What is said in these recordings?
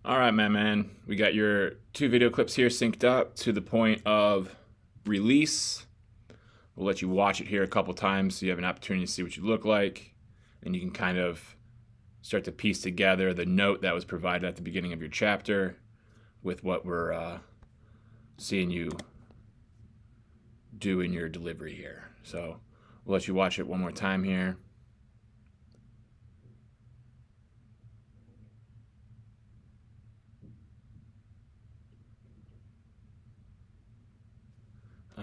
All right, man. We got your 2 video clips here synced up to the point of release. We'll let you watch it here a couple times so you have an opportunity to see what you look like. And you can kind of start to piece together the note that was provided at the beginning of your chapter with what we're seeing you do in your delivery here. So we'll let you watch it one more time here.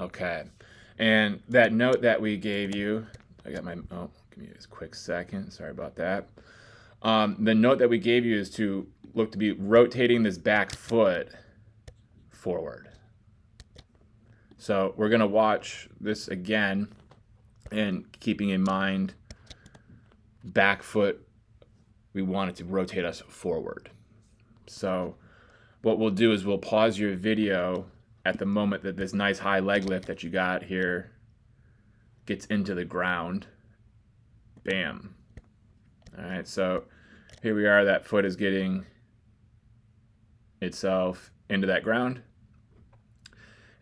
Okay. And that note that we gave you, I got my, oh, give me a quick second. Sorry about that. The note that we gave you is to look to be rotating this back foot forward. So we're going to watch this again and keeping in mind back foot, we want it to rotate us forward. So what we'll do is we'll pause your video at the moment that this nice high leg lift that you got here gets into the ground. Bam. All right, so here we are. That foot is getting itself into that ground.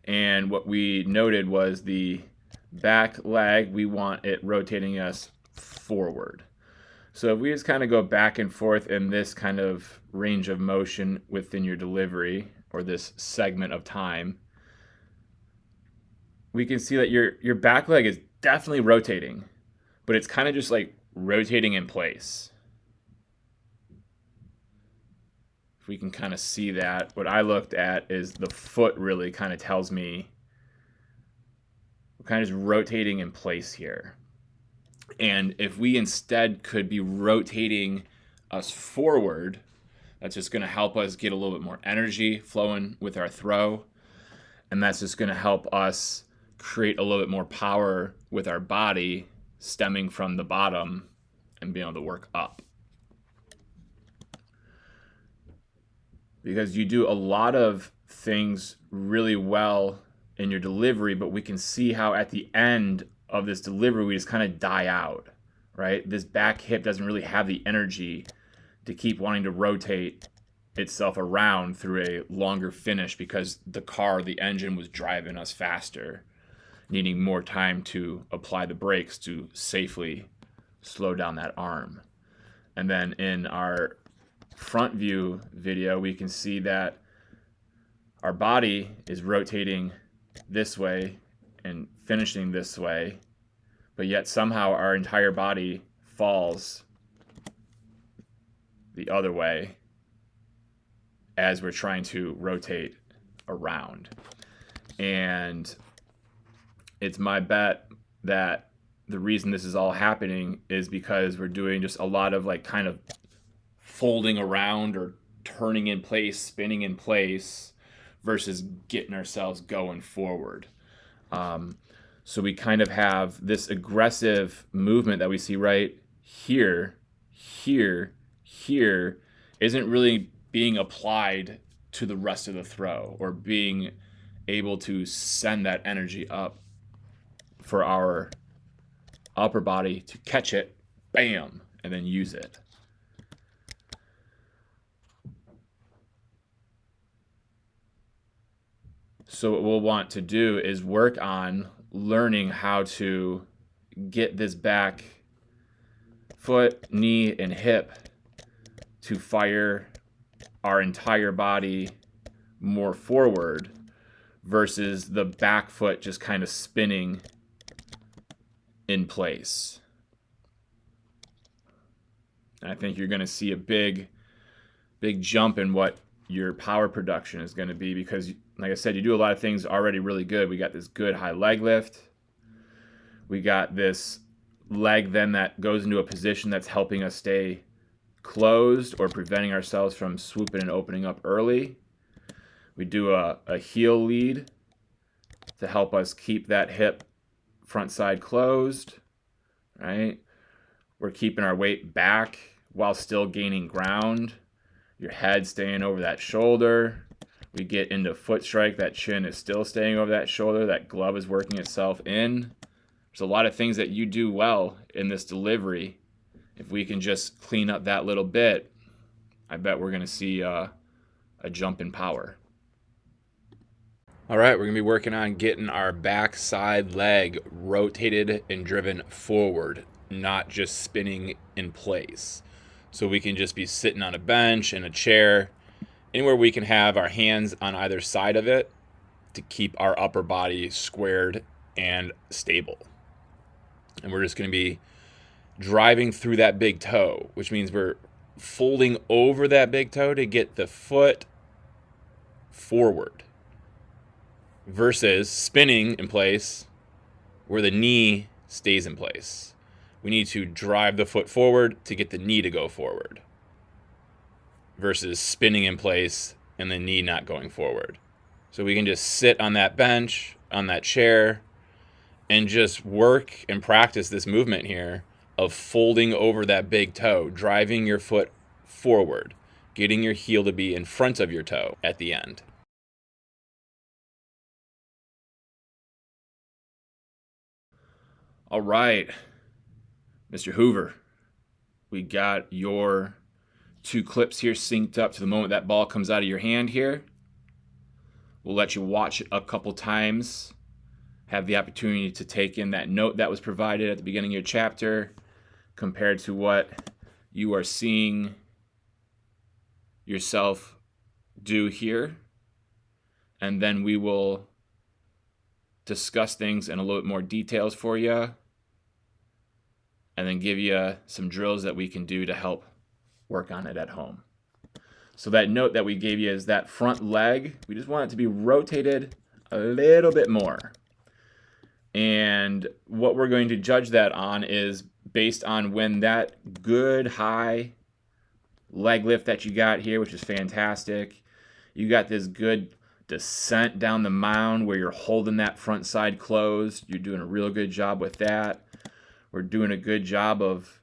And what we noted was the back leg, we want it rotating us forward. So if we just kind of go back and forth in this kind of range of motion within your delivery or this segment of time, we can see that your back leg is definitely rotating, but it's kind of just like rotating in place. If we can kind of see that, what I looked at is the foot really kind of tells me we're kind of just rotating in place here. And if we instead could be rotating us forward, that's just going to help us get a little bit more energy flowing with our throw. And that's just going to help us create a little bit more power with our body stemming from the bottom and being able to work up. Because you do a lot of things really well in your delivery, but we can see how at the end of this delivery, we just kind of die out, right? This back hip doesn't really have the energy to keep wanting to rotate itself around through a longer finish because the engine was driving us faster, needing more time to apply the brakes to safely slow down that arm. And then in our front view video, we can see that our body is rotating this way and finishing this way, but yet somehow our entire body falls the other way as we're trying to rotate around. And it's my bet that the reason this is all happening is because we're doing just a lot of like kind of folding around or turning in place, spinning in place versus getting ourselves going forward. So we kind of have this aggressive movement that we see right here, here, here, isn't really being applied to the rest of the throw or being able to send that energy up for our upper body to catch it, bam, and then use it. So what we'll want to do is work on learning how to get this back foot, knee, and hip to fire our entire body more forward versus the back foot just kind of spinning in place. And I think you're going to see a big jump in what your power production is going to be because, like I said, you do a lot of things already really good. We got this good high leg lift. We got this leg then that goes into a position that's helping us stay closed or preventing ourselves from swooping and opening up early. We do a heel lead to help us keep that hip front side closed, right? We're keeping our weight back while still gaining ground. Your head staying over that shoulder. We get into foot strike. That chin is still staying over that shoulder. That glove is working itself in. There's a lot of things that you do well in this delivery. If we can just clean up that little bit, I bet we're going to see a jump in power. All right, we're going to be working on getting our backside leg rotated and driven forward, not just spinning in place. So we can just be sitting on a bench, in a chair, anywhere we can have our hands on either side of it to keep our upper body squared and stable. And we're just going to be driving through that big toe, which means we're folding over that big toe to get the foot forward versus spinning in place where the knee stays in place. We need to drive the foot forward to get the knee to go forward versus spinning in place and the knee not going forward. So we can just sit on that bench, on that chair, and just work and practice this movement here of folding over that big toe, driving your foot forward, getting your heel to be in front of your toe at the end. All right, Mr. Hoover, we got your 2 clips here synced up to the moment that ball comes out of your hand here. We'll let you watch it a couple times, have the opportunity to take in that note that was provided at the beginning of your chapter compared to what you are seeing yourself do here. And then we will discuss things in a little bit more details for you, and then give you some drills that we can do to help work on it at home. So that note that we gave you is that front leg. We just want it to be rotated a little bit more. And what we're going to judge that on is based on when that good high leg lift that you got here, which is fantastic. You got this good descent down the mound where you're holding that front side closed. You're doing a real good job with that. We're doing a good job of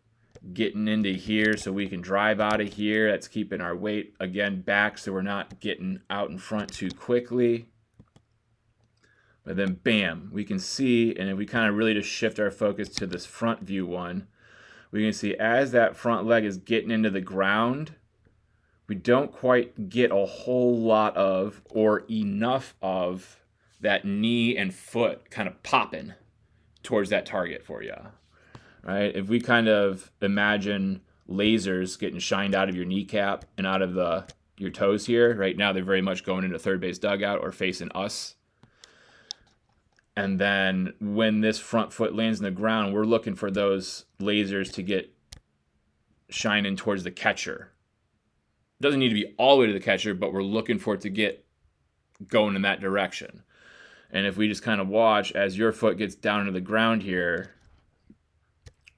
getting into here so we can drive out of here. That's keeping our weight, again, back so we're not getting out in front too quickly. But then, bam, we can see, and if we kind of really just shift our focus to this front view one, we can see as that front leg is getting into the ground, we don't quite get a whole lot of or enough of that knee and foot kind of popping towards that target for you. Right? If we kind of imagine lasers getting shined out of your kneecap and out of your toes here, right now they're very much going into third base dugout or facing us. And then when this front foot lands in the ground, we're looking for those lasers to get shining towards the catcher. It doesn't need to be all the way to the catcher, but we're looking for it to get going in that direction. And if we just kind of watch as your foot gets down into the ground here,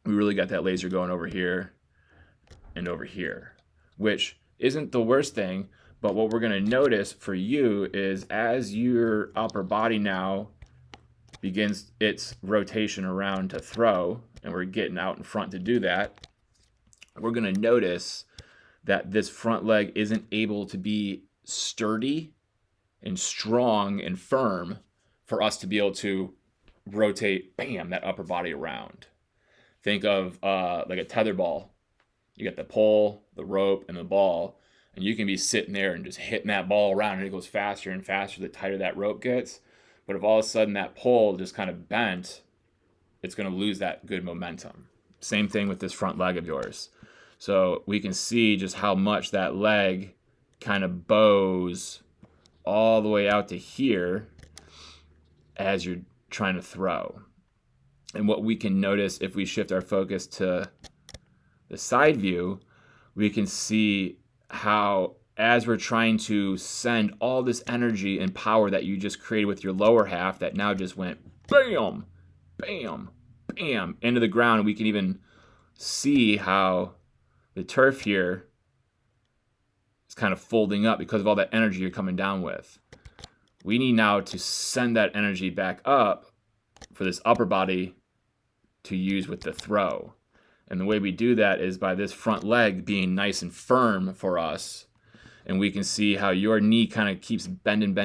we really got that laser going over here and over here, which isn't the worst thing, but what we're going to notice for you is as your upper body now begins its rotation around to throw, and we're getting out in front to do that, we're going to notice that this front leg isn't able to be sturdy and strong and firm for us to be able to rotate, bam, that upper body around. Think of like a tether ball. You got the pole, the rope, and the ball, and you can be sitting there and just hitting that ball around, and it goes faster and faster the tighter that rope gets. But if all of a sudden that pole just kind of bent, it's going to lose that good momentum. Same thing with this front leg of yours. So we can see just how much that leg kind of bows all the way out to here as you're trying to throw. And what we can notice if we shift our focus to the side view, we can see how as we're trying to send all this energy and power that you just created with your lower half that now just went bam, bam, bam into the ground, we can even see how the turf here is kind of folding up because of all that energy you're coming down with. We need now to send that energy back up for this upper body to use with the throw. And the way we do that is by this front leg being nice and firm for us. And we can see how your knee kind of keeps bending,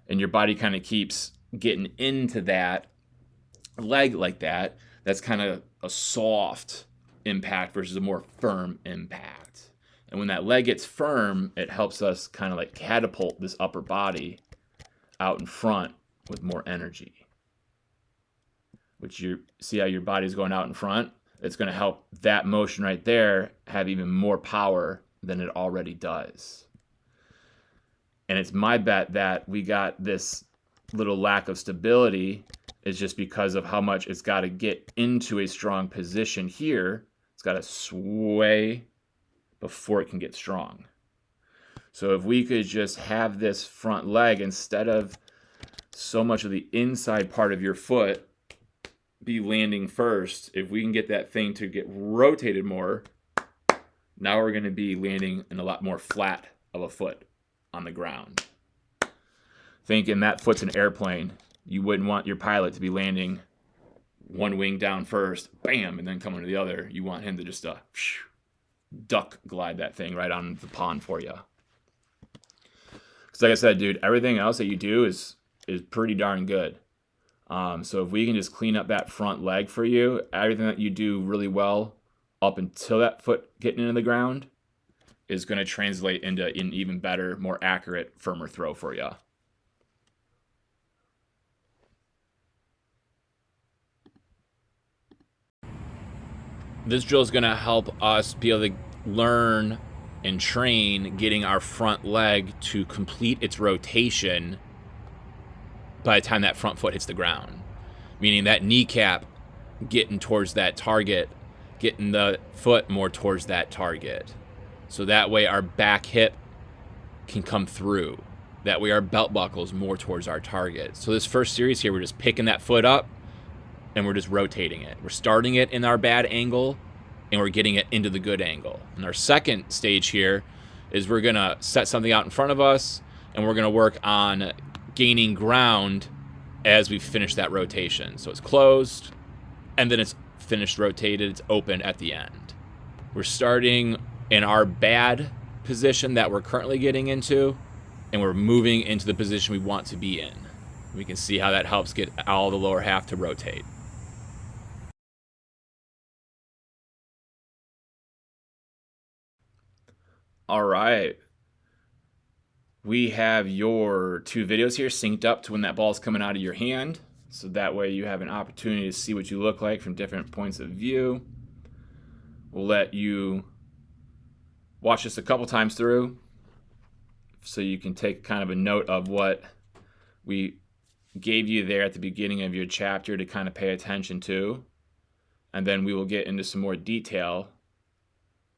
and your body kind of keeps getting into that leg like that. That's kind of a soft impact versus a more firm impact. And when that leg gets firm, it helps us kind of like catapult this upper body out in front with more energy. Which you see how your body's going out in front? It's going to help that motion right there have even more power than it already does. And it's my bet that we got this little lack of stability is just because of how much it's got to get into a strong position here. It's got to sway before it can get strong. So if we could just have this front leg, instead of so much of the inside part of your foot be landing first, if we can get that thing to get rotated more, now we're going to be landing in a lot more flat of a foot on the ground. Thinking that foot's an airplane, you wouldn't want your pilot to be landing one wing down first, bam, and then coming to the other. You want him to just duck glide that thing right on the pond for you. Because like I said, dude, everything else that you do is pretty darn good. So if we can just clean up that front leg for you, everything that you do really well up until that foot getting into the ground is going to translate into an even better, more accurate, firmer throw for you. This drill is going to help us be able to learn and train getting our front leg to complete its rotation by the time that front foot hits the ground. Meaning that kneecap getting towards that target, getting the foot more towards that target. So that way our back hip can come through. That way our belt buckle's more towards our target. So this first series here, we're just picking that foot up and we're just rotating it. We're starting it in our bad angle and we're getting it into the good angle. And our second stage here is we're gonna set something out in front of us and we're gonna work on gaining ground as we finish that rotation. So it's closed and then it's finished rotated, it's open at the end. We're starting in our bad position that we're currently getting into and we're moving into the position we want to be in. We can see how that helps get all the lower half to rotate. All right. We have your two videos here synced up to when that ball's coming out of your hand. So that way you have an opportunity to see what you look like from different points of view. We'll let you watch this a couple times through so you can take kind of a note of what we gave you there at the beginning of your chapter to kind of pay attention to. And then we will get into some more detail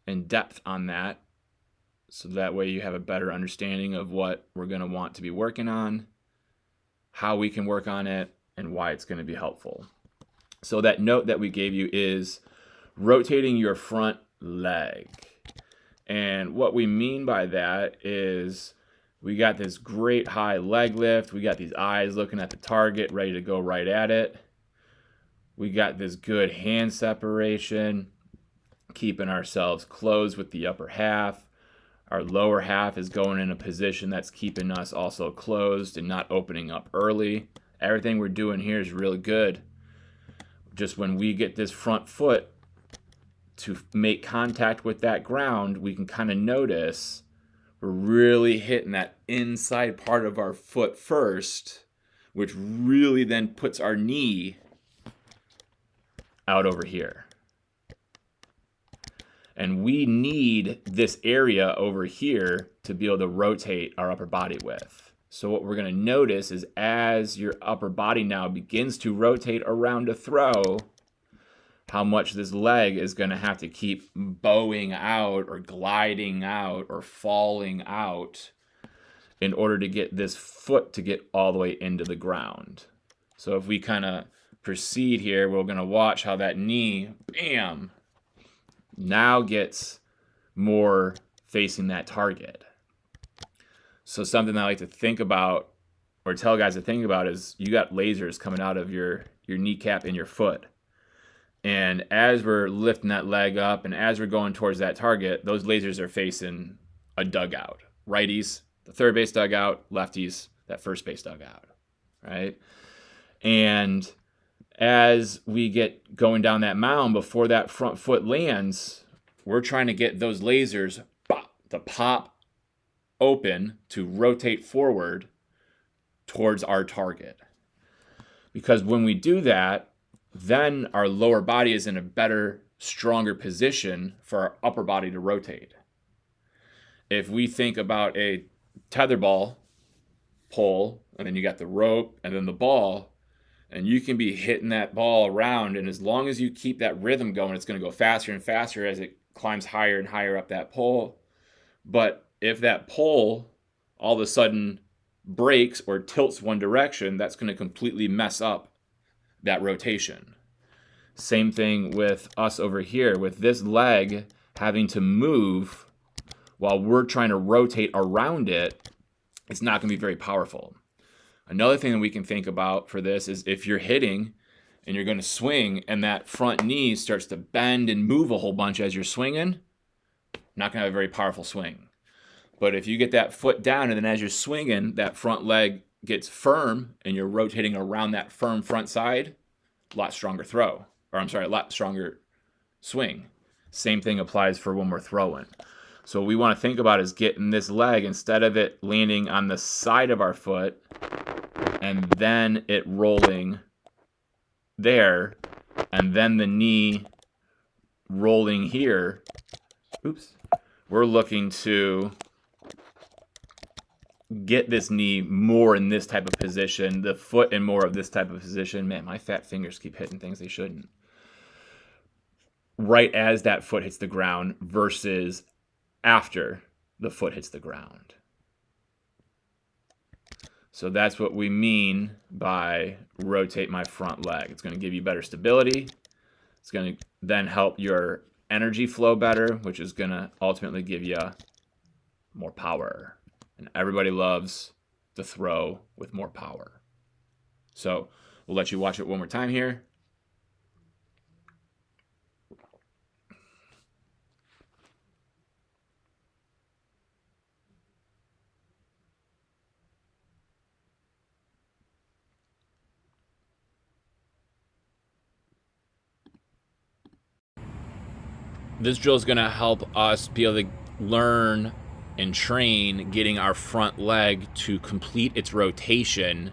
and depth on that. So that way you have a better understanding of what we're going to want to be working on, how we can work on it, and why it's going to be helpful. So that note that we gave you is rotating your front leg. And what we mean by that is we got this great high leg lift. We got these eyes looking at the target, ready to go right at it. We got this good hand separation, keeping ourselves closed with the upper half. Our lower half is going in a position that's keeping us also closed and not opening up early. Everything we're doing here is really good. Just when we get this front foot to make contact with that ground, we can kind of notice we're really hitting that inside part of our foot first, which really then puts our knee out over here. And we need this area over here to be able to rotate our upper body with. So what we're going to notice is as your upper body now begins to rotate around a throw, how much this leg is going to have to keep bowing out or gliding out or falling out in order to get this foot to get all the way into the ground. So if we kind of proceed here, we're going to watch how that knee, bam, now gets more facing that target. So something that I like to think about or tell guys to think about is you got lasers coming out of your kneecap and your foot. And as we're lifting that leg up and as we're going towards that target, those lasers are facing a dugout. Righties, the third base dugout, lefties, that first base dugout, right? And as we get going down that mound before that front foot lands, we're trying to get those lasers to pop open, to rotate forward towards our target. Because when we do that, then our lower body is in a better, stronger position for our upper body to rotate. If we think about a tetherball pole, and then you got the rope and then the ball, and you can be hitting that ball around, and as long as you keep that rhythm going, it's going to go faster and faster as it climbs higher and higher up that pole. But if that pole all of a sudden breaks or tilts one direction, that's going to completely mess up that rotation. Same thing with us over here, with this leg having to move while we're trying to rotate around it. It's not going to be very powerful. Another thing that we can think about for this is if you're hitting and you're going to swing and that front knee starts to bend and move a whole bunch as you're swinging, not going to have a very powerful swing. But if you get that foot down and then as you're swinging, that front leg gets firm and you're rotating around that firm front side, a lot stronger throw. Or I'm sorry, a lot stronger swing. Same thing applies for when we're throwing. So what we want to think about is getting this leg, instead of it landing on the side of our foot and then it rolling there, and then the knee rolling here. Oops. We're looking to get this knee more in this type of position, the foot in more of this type of position. Man, my fat fingers keep hitting things they shouldn't. Right as that foot hits the ground versus after the foot hits the ground. So that's what we mean by rotate my front leg. It's going to give you better stability. It's going to then help your energy flow better, which is going to ultimately give you more power. And everybody loves to throw with more power. So we'll let you watch it one more time here. This drill is going to help us be able to learn and train getting our front leg to complete its rotation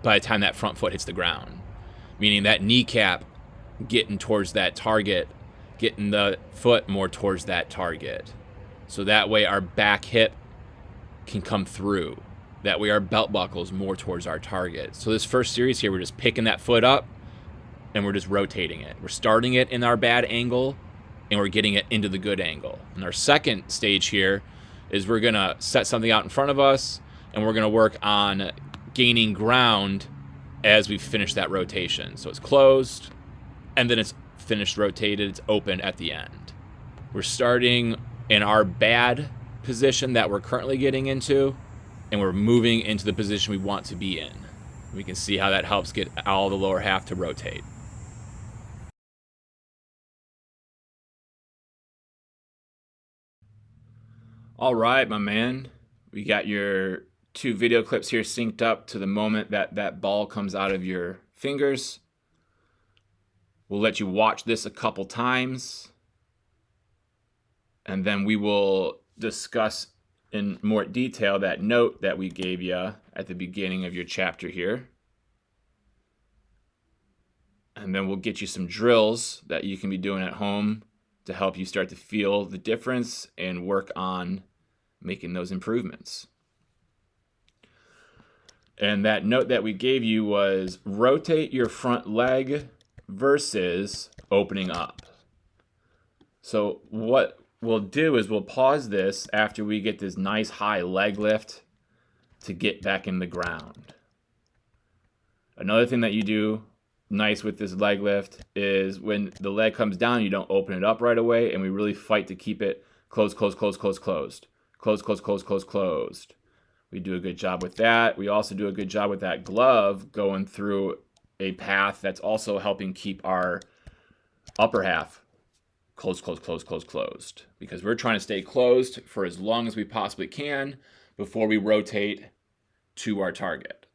by the time that front foot hits the ground. Meaning that kneecap getting towards that target, getting the foot more towards that target. So that way our back hip can come through. That way our belt buckle is more towards our target. So this first series here, we're just picking that foot up and we're just rotating it. We're starting it in our bad angle and we're getting it into the good angle. And our second stage here is we're gonna set something out in front of us and we're gonna work on gaining ground as we finish that rotation. So it's closed and then it's finished rotated, it's open at the end. We're starting in our bad position that we're currently getting into and we're moving into the position we want to be in. We can see how that helps get all the lower half to rotate. All right, my man. We got your 2 video clips here synced up to the moment that that ball comes out of your fingers. We'll let you watch this a couple times, and then we will discuss in more detail that note that we gave you at the beginning of your chapter here. And then we'll get you some drills that you can be doing at home to help you start to feel the difference and work on making those improvements. And that note that we gave you was rotate your front leg versus opening up. So what we'll do is we'll pause this after we get this nice high leg lift to get back in the ground. Another thing that you do nice with this leg lift is when the leg comes down, you don't open it up right away, and we really fight to keep it closed, closed, closed, closed, closed. Closed, closed, closed, closed, closed. We do a good job with that. We also do a good job with that glove going through a path that's also helping keep our upper half closed, closed, closed, closed, closed. Because we're trying to stay closed for as long as we possibly can before we rotate to our target.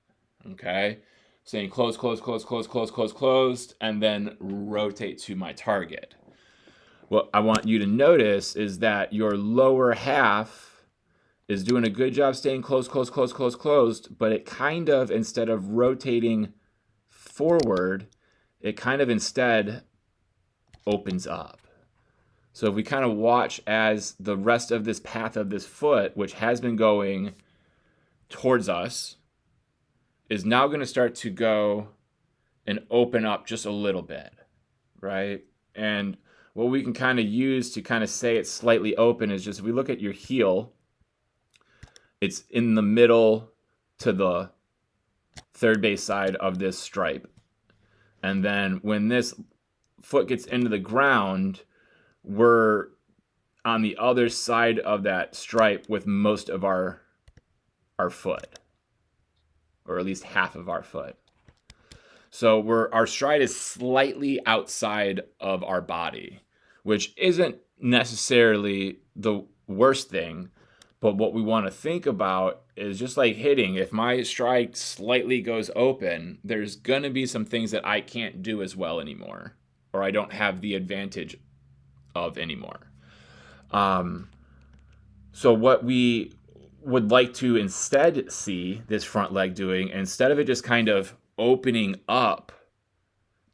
Okay? Saying close, close, close, close, close, close, closed, and then rotate to my target. what I want you to notice is that your lower half is doing a good job staying closed, but it kind of, instead of rotating forward, it kind of instead opens up. So if we kind of watch as the rest of this path of this foot, which has been going towards us, is now going to start to go and open up just a little bit, right? And what we can kind of use to kind of say it's slightly open is just, if we look at your heel, it's in the middle to the third base side of this stripe. And then when this foot gets into the ground, we're on the other side of that stripe with most of our foot, or at least half of our foot. So our stride is slightly outside of our body, which isn't necessarily the worst thing. But what we want to think about is, just like hitting, if my stride slightly goes open, there's going to be some things that I can't do as well anymore, or I don't have the advantage of anymore. So what we would like to instead see this front leg doing, instead of it just kind of opening up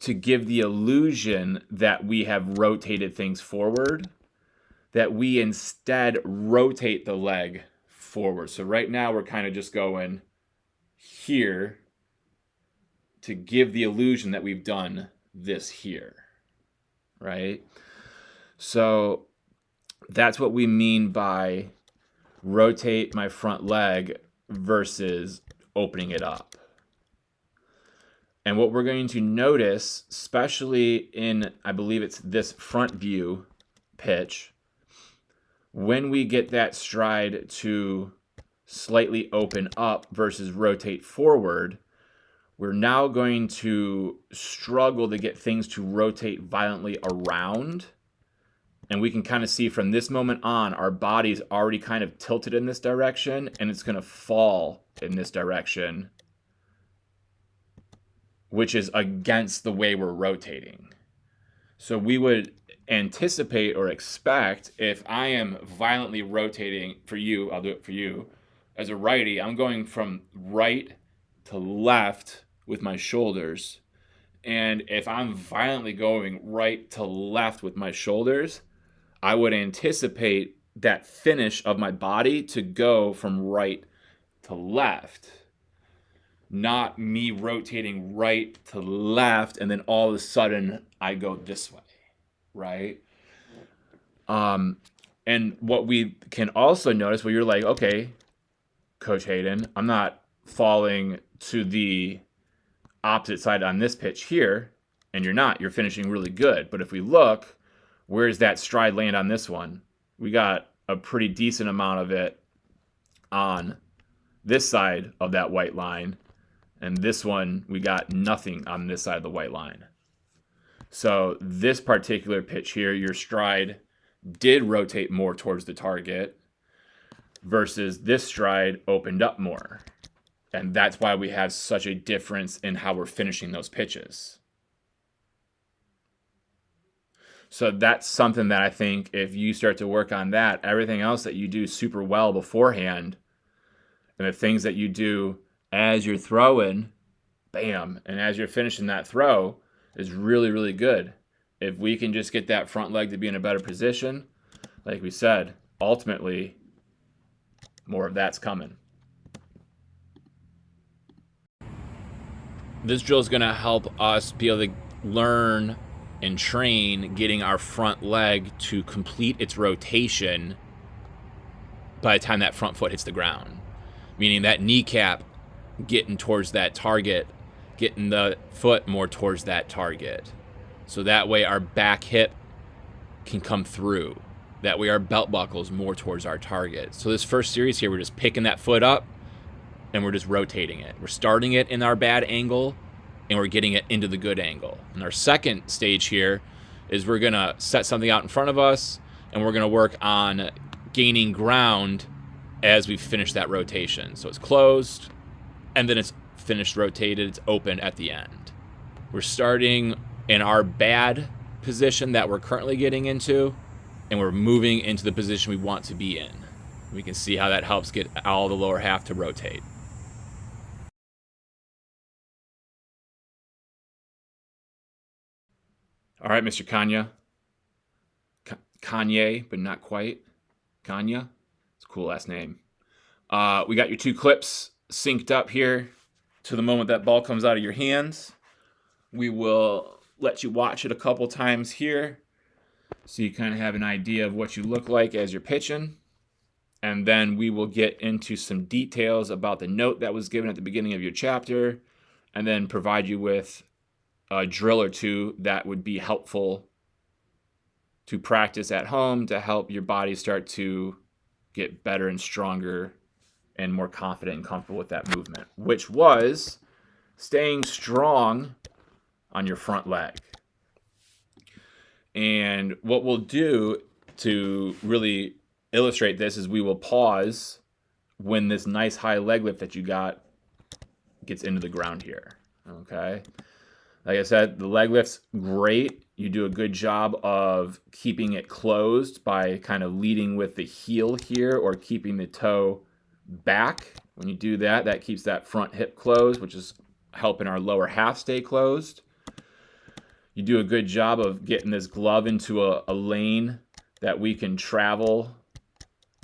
to give the illusion that we have rotated things forward, that we instead rotate the leg forward. So right now we're kind of just going here to give the illusion that we've done this here, right? So that's what we mean by rotate my front leg versus opening it up. And what we're going to notice, especially in, I believe it's this front view pitch, when we get that stride to slightly open up versus rotate forward, we're now going to struggle to get things to rotate violently around. And we can kind of see from this moment on, our body's already kind of tilted in this direction, and it's going to fall in this direction, which is against the way we're rotating. So we would anticipate or expect, if I am violently rotating for you, I'll do it for you, as a righty, I'm going from right to left with my shoulders. And if I'm violently going right to left with my shoulders, I would anticipate that finish of my body to go from right to left. Not me rotating right to left and then all of a sudden I go this way, right? And what we can also notice, where you're like, okay, Coach Hayden, I'm not falling to the opposite side on this pitch here, and you're finishing really good. But if we look, where's that stride land on this one? We got a pretty decent amount of it on this side of that white line. And this one, we got nothing on this side of the white line. So this particular pitch here, your stride did rotate more towards the target versus this stride opened up more. And that's why we have such a difference in how we're finishing those pitches. So that's something that I think if you start to work on that, everything else that you do super well beforehand, and the things that you do as you're throwing, bam, and as you're finishing that throw is really, really good. If we can just get that front leg to be in a better position, like we said, ultimately, more of that's coming. This drill is going to help us be able to learn and train getting our front leg to complete its rotation by the time that front foot hits the ground. Meaning that kneecap getting towards that target, getting the foot more towards that target. So that way our back hip can come through. That way our belt buckle is more towards our target. So this first series here, we're just picking that foot up and we're just rotating it. We're starting it in our bad angle and we're getting it into the good angle. And our second stage here is we're gonna set something out in front of us and we're gonna work on gaining ground as we finish that rotation. So it's closed and then it's finished rotated, it's open at the end. We're starting in our bad position that we're currently getting into, and we're moving into the position we want to be in. We can see how that helps get all the lower half to rotate. All right, Mr. Kania. Kanye, but not quite. Kania. It's a cool last name. We got your 2 clips synced up here to the moment that ball comes out of your hands. We will let you watch it a couple times here so you kind of have an idea of what you look like as you're pitching. And then we will get into some details about the note that was given at the beginning of your chapter, and then provide you with a drill or 2 that would be helpful to practice at home to help your body start to get better and stronger and more confident and comfortable with that movement, which was staying strong on your front leg. And what we'll do to really illustrate this is we will pause when this nice high leg lift that you got gets into the ground here. Okay. Like I said, the leg lift's great. You do a good job of keeping it closed by kind of leading with the heel here or keeping the toe back. When you do that, that keeps that front hip closed, which is helping our lower half stay closed. You do a good job of getting this glove into a lane that we can travel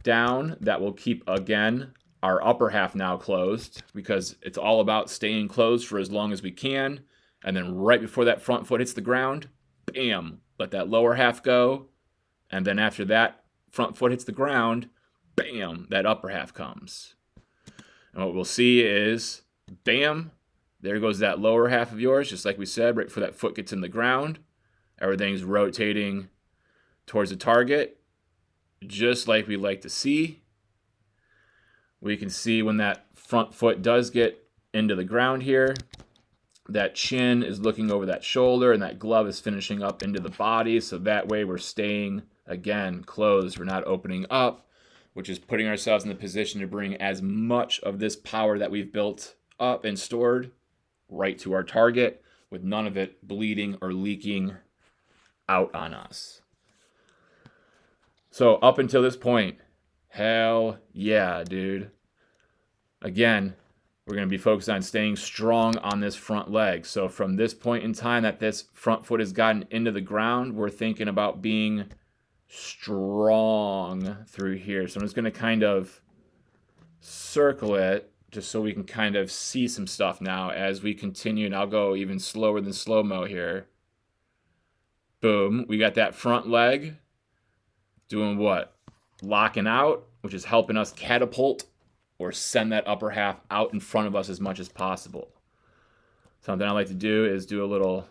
down that will keep, again, our upper half now closed, because it's all about staying closed for as long as we can. And then right before that front foot hits the ground, bam, let that lower half go. And then after that front foot hits the ground, bam, that upper half comes. And what we'll see is, bam, there goes that lower half of yours, just like we said, right before that foot gets in the ground. Everything's rotating towards the target, just like we like to see. We can see when that front foot does get into the ground here, that chin is looking over that shoulder and that glove is finishing up into the body. So that way we're staying, again, closed. We're not opening up, which is putting ourselves in the position to bring as much of this power that we've built up and stored right to our target, with none of it bleeding or leaking out on us. So up until this point, hell yeah, dude. Again, we're going to be focused on staying strong on this front leg. So from this point in time that this front foot has gotten into the ground, we're thinking about being strong through here. So I'm just going to kind of circle it just so we can kind of see some stuff now as we continue. And I'll go even slower than slow-mo here. Boom. We got that front leg doing what? Locking out, which is helping us catapult or send that upper half out in front of us as much as possible. Something I like to do is do a little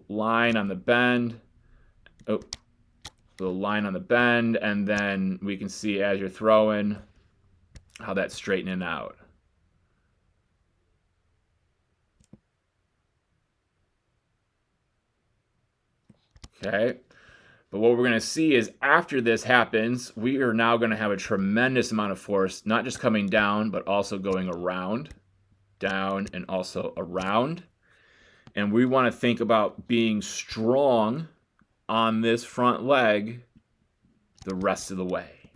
line on the bend. Oh, little line on the bend, and then we can see as you're throwing how that's straightening out. Okay. But what we're going to see is after this happens, we are now going to have a tremendous amount of force, not just coming down, but also going around, down, and also around. And we want to think about being strong on this front leg the rest of the way.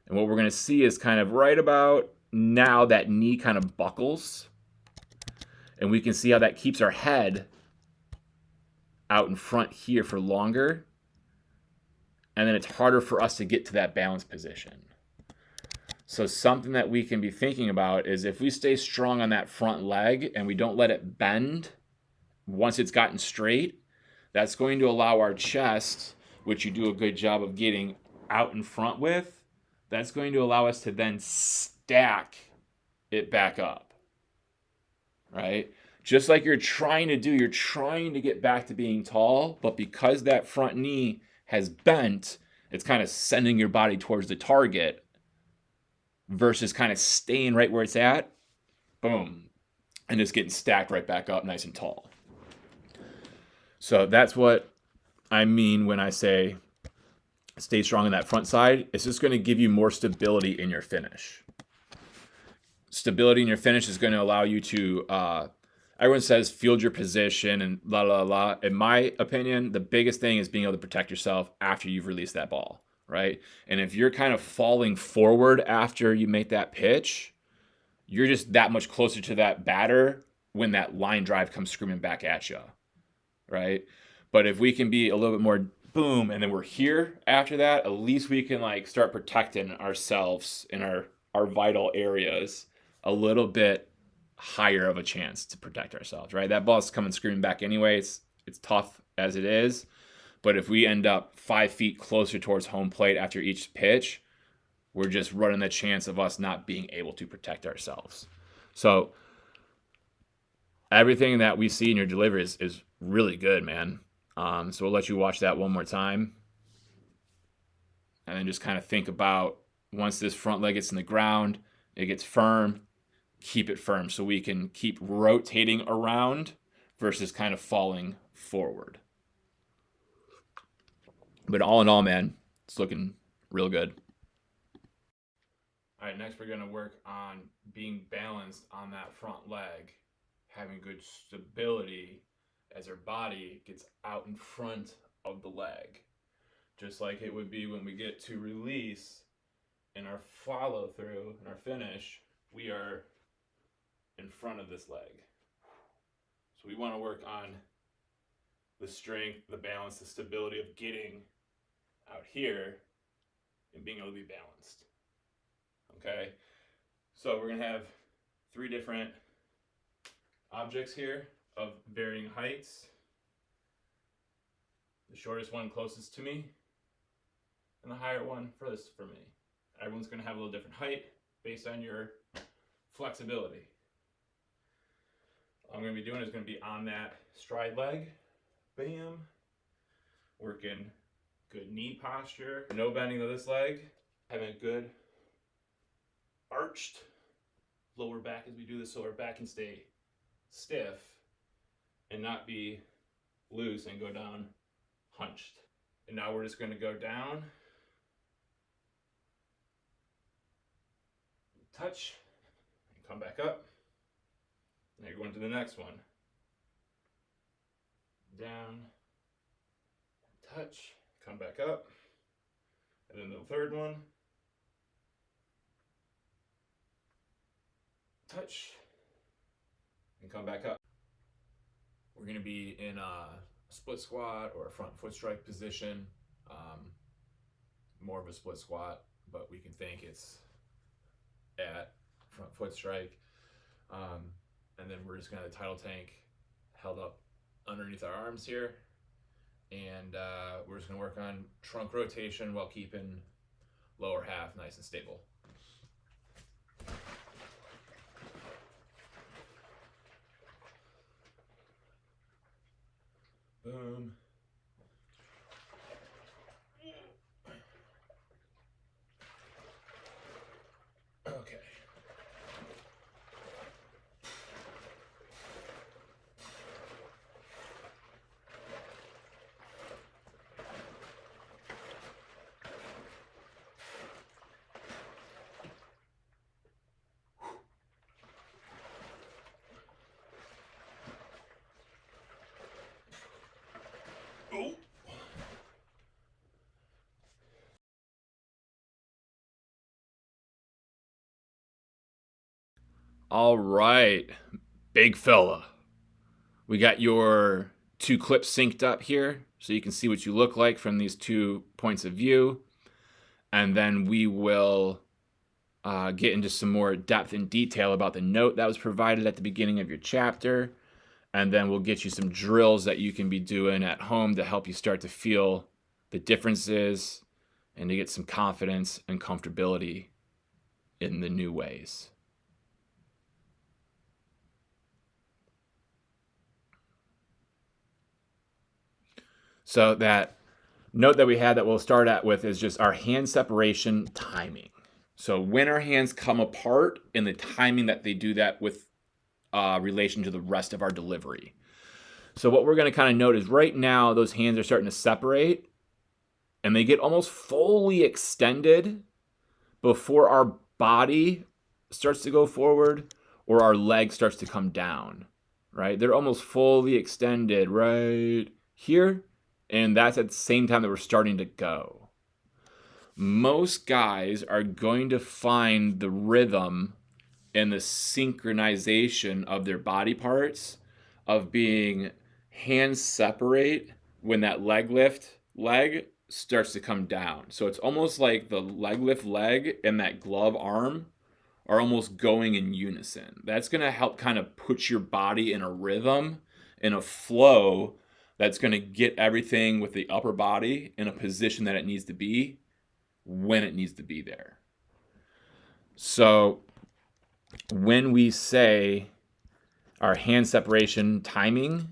And what we're going to see is kind of right about now that knee kind of buckles. And we can see how that keeps our head out in front here for longer. And then it's harder for us to get to that balance position. So something that we can be thinking about is if we stay strong on that front leg and we don't let it bend once it's gotten straight, that's going to allow our chest, which you do a good job of getting out in front with, that's going to allow us to then stack it back up, right? Just like you're trying to do, you're trying to get back to being tall, but because that front knee has bent, it's kind of sending your body towards the target versus kind of staying right where it's at, boom, and just getting stacked right back up nice and tall. So that's what I mean when I say stay strong on that front side. It's just going to give you more stability in your finish. Stability in your finish is going to allow you to everyone says field your position and la la la. In my opinion, the biggest thing is being able to protect yourself after you've released that ball, right? And if you're kind of falling forward after you make that pitch, you're just that much closer to that batter when that line drive comes screaming back at you, right? But if we can be a little bit more boom, and then we're here after that, at least we can like start protecting ourselves in our vital areas a little bit higher of a chance to protect ourselves, right? That ball's coming screaming back anyways. It's tough as it is. But if we end up 5 feet closer towards home plate after each pitch, we're just running the chance of us not being able to protect ourselves. So everything that we see in your delivery is really good, man. So we'll let you watch that one more time. And then just kind of think about once this front leg gets in the ground, it gets firm, keep it firm so we can keep rotating around versus kind of falling forward. But all in all, man, it's looking real good. All right, next we're going to work on being balanced on that front leg, having good stability as our body gets out in front of the leg. Just like it would be when we get to release in our follow through and our finish, we are in front of this leg. So we want to work on the strength, the balance, the stability of getting out here and being able to be balanced. Okay, so we're going to have 3 different objects here of varying heights. The shortest one closest to me, and the higher one furthest from me. Everyone's going to have a little different height based on your flexibility. All I'm going to be doing is going to be on that stride leg. Bam. Working good knee posture. No bending of this leg. Having a good arched lower back as we do this so our back can stay stiff and not be loose and go down hunched. And now we're just going to go down, touch, and come back up. Now you're going to the next one. Down, touch, come back up. And then the third one. Touch, and come back up. We're going to be in a split squat or a front foot strike position. More of a split squat, but we can think it's at front foot strike. And then we're just going to title tank held up underneath our arms here. And we're just going to work on trunk rotation while keeping lower half nice and stable. Boom. Okay. Oh. All right, big fella. We got your 2 clips synced up here so you can see what you look like from these 2 points of view. And then we will get into some more depth and detail about the note that was provided at the beginning of your chapter. And then we'll get you some drills that you can be doing at home to help you start to feel the differences and to get some confidence and comfortability in the new ways. So that note that we had that we'll start at with is just our hand separation timing. So when our hands come apart and the timing that they do that with relation to the rest of our delivery. So what we're going to kind of note is right now those hands are starting to separate and they get almost fully extended before our body starts to go forward or our leg starts to come down, right? They're almost fully extended right here, and that's at the same time that we're starting to go. Most guys are going to find the rhythm and the synchronization of their body parts of being hands separate when that leg starts to come down. So it's almost like the leg lift leg and that glove arm are almost going in unison. That's going to help kind of put your body in a rhythm, in a flow that's going to get everything with the upper body in a position that it needs to be when it needs to be there. So when we say our hand separation timing,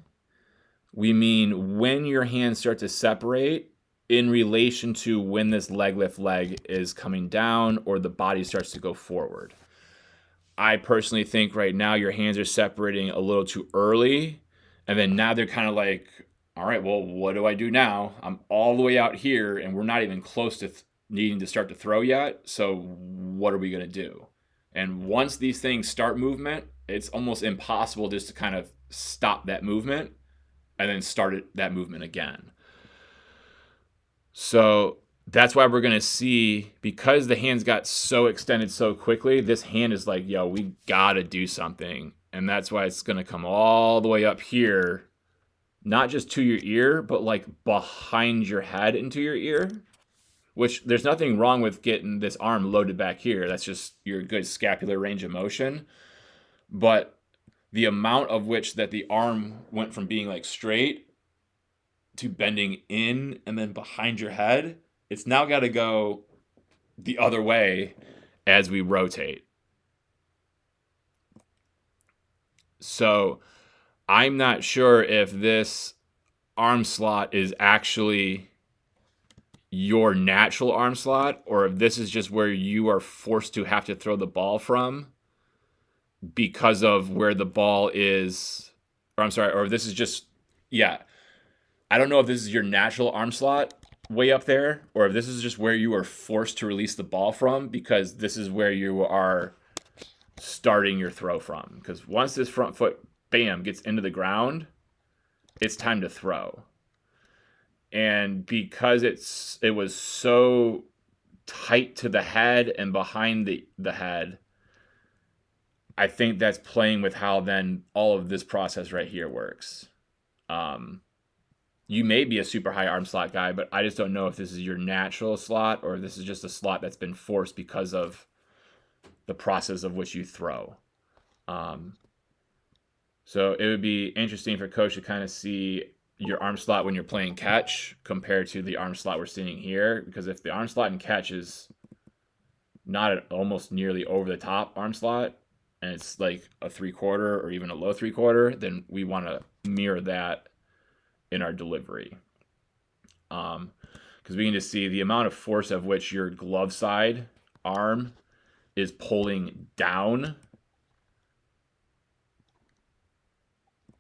we mean when your hands start to separate in relation to when this leg lift leg is coming down or the body starts to go forward. I personally think right now your hands are separating a little too early, and then now they're kind of like, all right, well, what do I do now? I'm all the way out here, and we're not even close to needing to start to throw yet, so what are we going to do? And once these things start movement, it's almost impossible just to kind of stop that movement and then start that movement again. So that's why we're going to see, because the hands got so extended so quickly, this hand is like, yo, we got to do something. And that's why it's going to come all the way up here, not just to your ear, but like behind your head into your ear, which there's nothing wrong with getting this arm loaded back here. That's just your good scapular range of motion. But the amount of which that the arm went from being like straight to bending in and then behind your head, it's now got to go the other way as we rotate. So I'm not sure if this arm slot is actually your natural arm slot or if this is just where you are forced to have to throw the ball from because of where the ball is, or I'm sorry, or if this is just, yeah. I don't know if this is your natural arm slot way up there, or if this is just where you are forced to release the ball from because this is where you are starting your throw from. Because once this front foot, bam, gets into the ground, it's time to throw. And because it was so tight to the head and behind the head, I think that's playing with how then all of this process right here works. You may be a super high arm slot guy, but I just don't know if this is your natural slot or if this is just a slot that's been forced because of the process of which you throw. So it would be interesting for coach to kind of see your arm slot when you're playing catch compared to the arm slot we're seeing here. Because if the arm slot in catch is not an almost nearly over the top arm slot, and it's like a 3/4 or even a low 3/4, then we want to mirror that in our delivery. Because we can just see the amount of force of which your glove side arm is pulling down.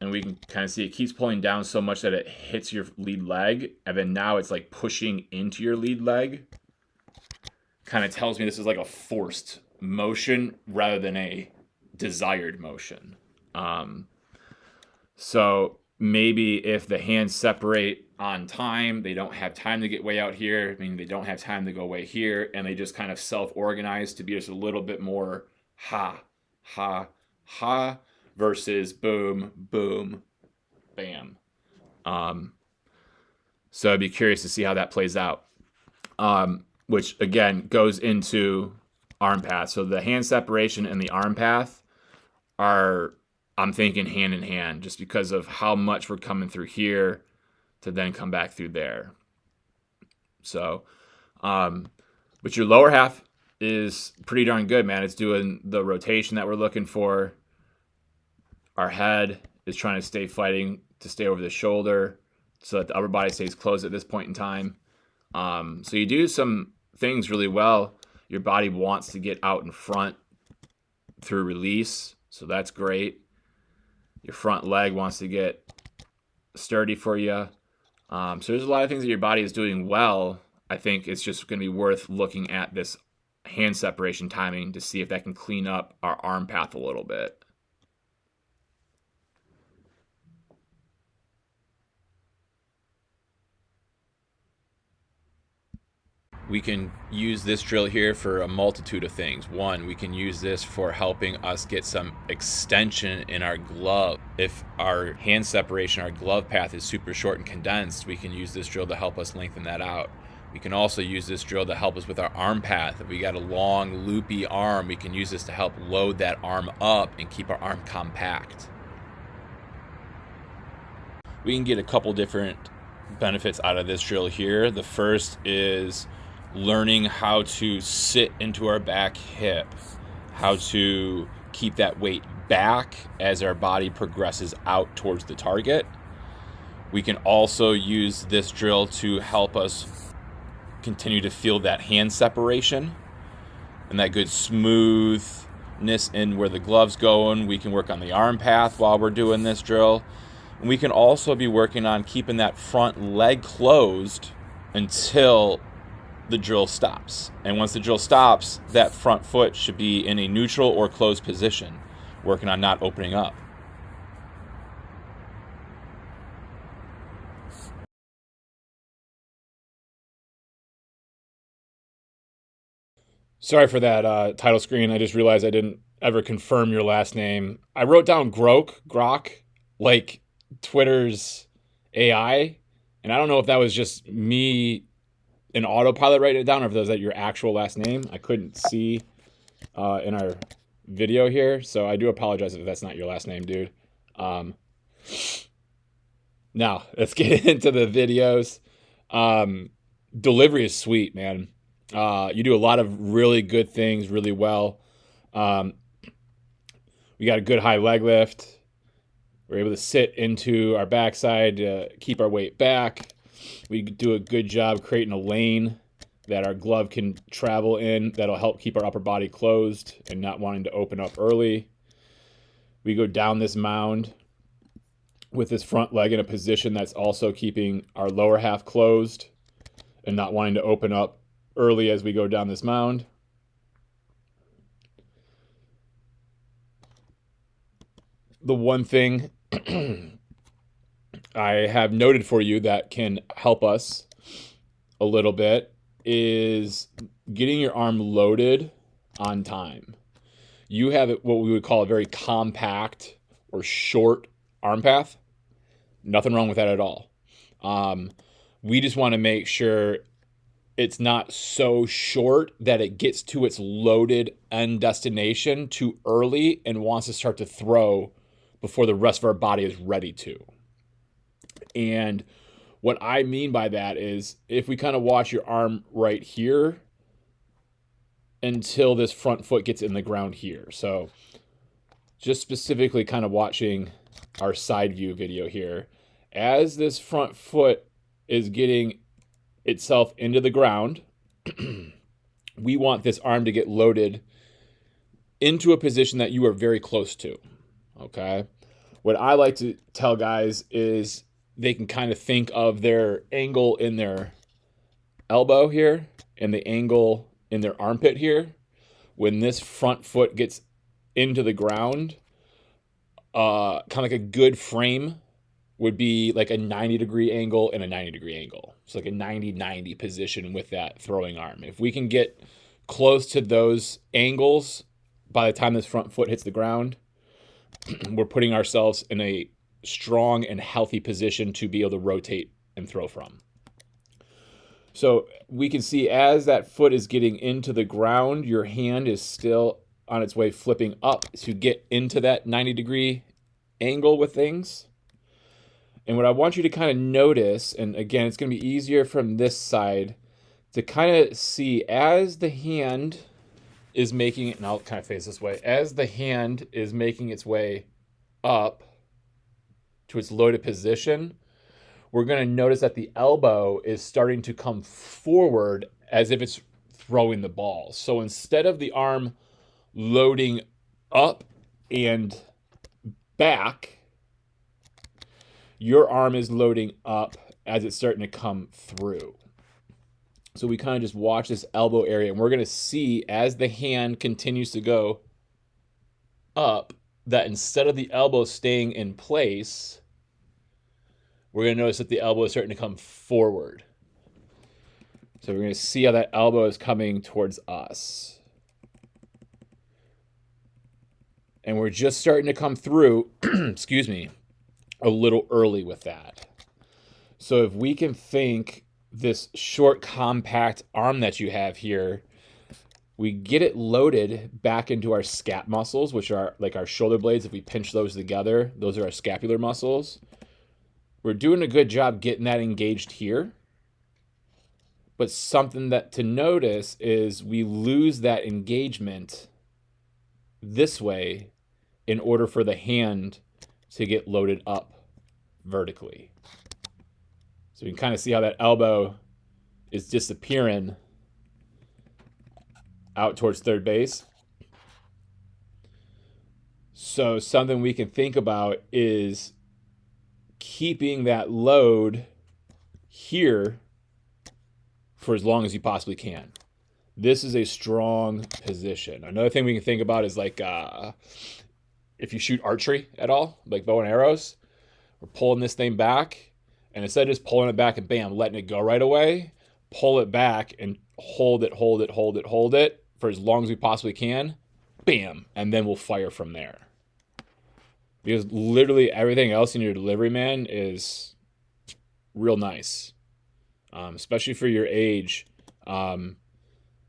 And we can kind of see it keeps pulling down so much that it hits your lead leg. And then now it's like pushing into your lead leg. Kind of tells me this is like a forced motion rather than a desired motion. So maybe if the hands separate on time, they don't have time to get way out here. I mean, they don't have time to go way here. And they just kind of self-organize to be just a little bit more ha, ha, ha versus boom, boom, bam. So I'd be curious to see how that plays out. Which, again, goes into arm path. So the hand separation and the arm path are, I'm thinking, hand in hand, just because of how much we're coming through here to then come back through there. So, but your lower half is pretty darn good, man. It's doing the rotation that we're looking for. Our head is trying to stay fighting to stay over the shoulder so that the upper body stays closed at this point in time. So you do some things really well. Your body wants to get out in front through release, so that's great. Your front leg wants to get sturdy for you. So there's a lot of things that your body is doing well. I think it's just going to be worth looking at this hand separation timing to see if that can clean up our arm path a little bit. we can use this drill here for a multitude of things. One, we can use this for helping us get some extension in our glove. If our hand separation, our glove path is super short and condensed, we can use this drill to help us lengthen that out. We can also use this drill to help us with our arm path. If we got a long, loopy arm, we can use this to help load that arm up and keep our arm compact. We can get a couple different benefits out of this drill here. The first is learning how to sit into our back hip, how to keep that weight back as our body progresses out towards the target. We can also use this drill to help us continue to feel that hand separation and that good smoothness in where the glove's going. We can work on the arm path while we're doing this drill. And we can also be working on keeping that front leg closed until the drill stops. And once the drill stops, that front foot should be in a neutral or closed position, working on not opening up. Sorry for that title screen. I just realized I didn't ever confirm your last name. I wrote down Grok, like Twitter's AI, and I don't know if that was just me an autopilot writing it down, or if that was your actual last name. I couldn't see in our video here, so I do apologize if that's not your last name, dude. Now let's get into the videos. Delivery is sweet, man. You do a lot of really good things really well. We got a good high leg lift. We're able to sit into our backside to keep our weight back. We do a good job creating a lane that our glove can travel in that'll help keep our upper body closed and not wanting to open up early. We go down this mound with this front leg in a position that's also keeping our lower half closed and not wanting to open up early as we go down this mound. The one thing I have noted for you that can help us a little bit is getting your arm loaded on time. You have what we would call a very compact or short arm path. Nothing wrong with that at all. We just want to make sure it's not so short that it gets to its loaded end destination too early and wants to start to throw before the rest of our body is ready to. And what I mean by that is if we kind of watch your arm right here until this front foot gets in the ground here. So just specifically kind of watching our side view video here. As this front foot is getting itself into the ground, we want this arm to get loaded into a position that you are very close to. Okay? What I like to tell guys is they can kind of think of their angle in their elbow here and the angle in their armpit here. When this front foot gets into the ground, kind of like a good frame would be like a 90-degree angle and a 90-degree angle. So like a 90-90 position with that throwing arm. If we can get close to those angles by the time this front foot hits the ground, we're putting ourselves in a strong and healthy position to be able to rotate and throw from. So we can see as that foot is getting into the ground, your hand is still on its way flipping up to get into that 90-degree angle with things. And what I want you to kind of notice, and again, it's going to be easier from this side to kind of see as the hand is making it, and I'll kind of face this way, as the hand is making its way up to its loaded position, we're going to notice that the elbow is starting to come forward as if it's throwing the ball. So instead of the arm loading up and back, your arm is loading up as it's starting to come through. So we kind of just watch this elbow area, and we're going to see as the hand continues to go up that instead of the elbow staying in place, we're going to notice that the elbow is starting to come forward. So we're going to see how that elbow is coming towards us. And we're just starting to come through, excuse me, a little early with that. So if we can think this short, compact arm that you have here, we get it loaded back into our scap muscles, which are like our shoulder blades. If we pinch those together, those are our scapular muscles. We're doing a good job getting that engaged here. But something that to notice is we lose that engagement this way in order for the hand to get loaded up vertically. So you can kind of see how that elbow is disappearing out towards third base. So something we can think about is keeping that load here for as long as you possibly can. This is a strong position. Another thing we can think about is like if you shoot archery at all, like bow and arrows, we're pulling this thing back, and instead of just pulling it back and bam, letting it go right away, pull it back and hold it for as long as we possibly can, bam, and then we'll fire from there. Because literally everything else in your delivery, man, is real nice. Especially for your age,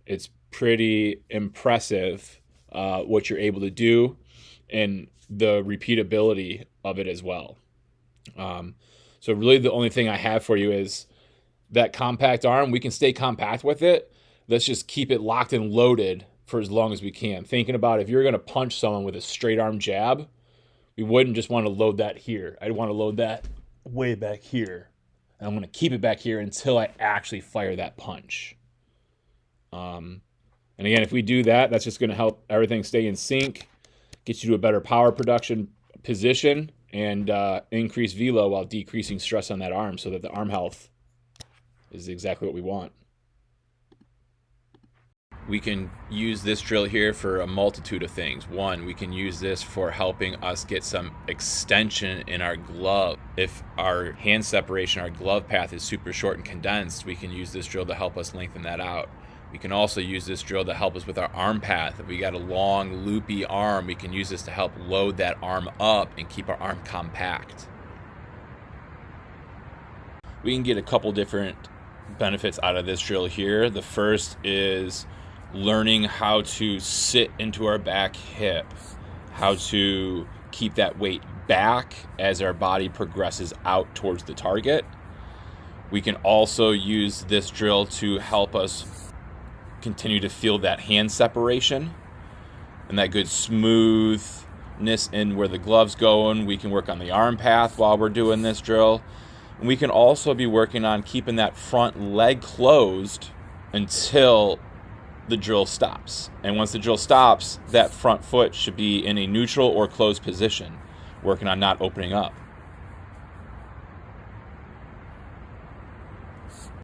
it's pretty impressive what you're able to do and the repeatability of it as well. So really the only thing I have for you is that compact arm. We can stay compact with it. Let's just keep it locked and loaded for as long as we can. Thinking about if you're going to punch someone with a straight arm jab, we wouldn't just want to load that here. I'd want to load that way back here. And I'm going to keep it back here until I actually fire that punch. And again, if we do that, that's just going to help everything stay in sync, get you to a better power production position, and increase velo while decreasing stress on that arm so that the arm health is exactly what we want. We can use this drill here for a multitude of things. One, we can use this for helping us get some extension in our glove. If our hand separation, our glove path is super short and condensed, we can use this drill to help us lengthen that out. We can also use this drill to help us with our arm path. If we got a long, loopy arm, we can use this to help load that arm up and keep our arm compact. We can get a couple different benefits out of this drill here. The first is learning how to sit into our back hip, how to keep that weight back as our body progresses out towards the target. We can also use this drill to help us continue to feel that hand separation and that good smoothness in where the glove's going. We can work on the arm path while we're doing this drill. And we can also be working on keeping that front leg closed until the drill stops. And once the drill stops, that front foot should be in a neutral or closed position, working on not opening up.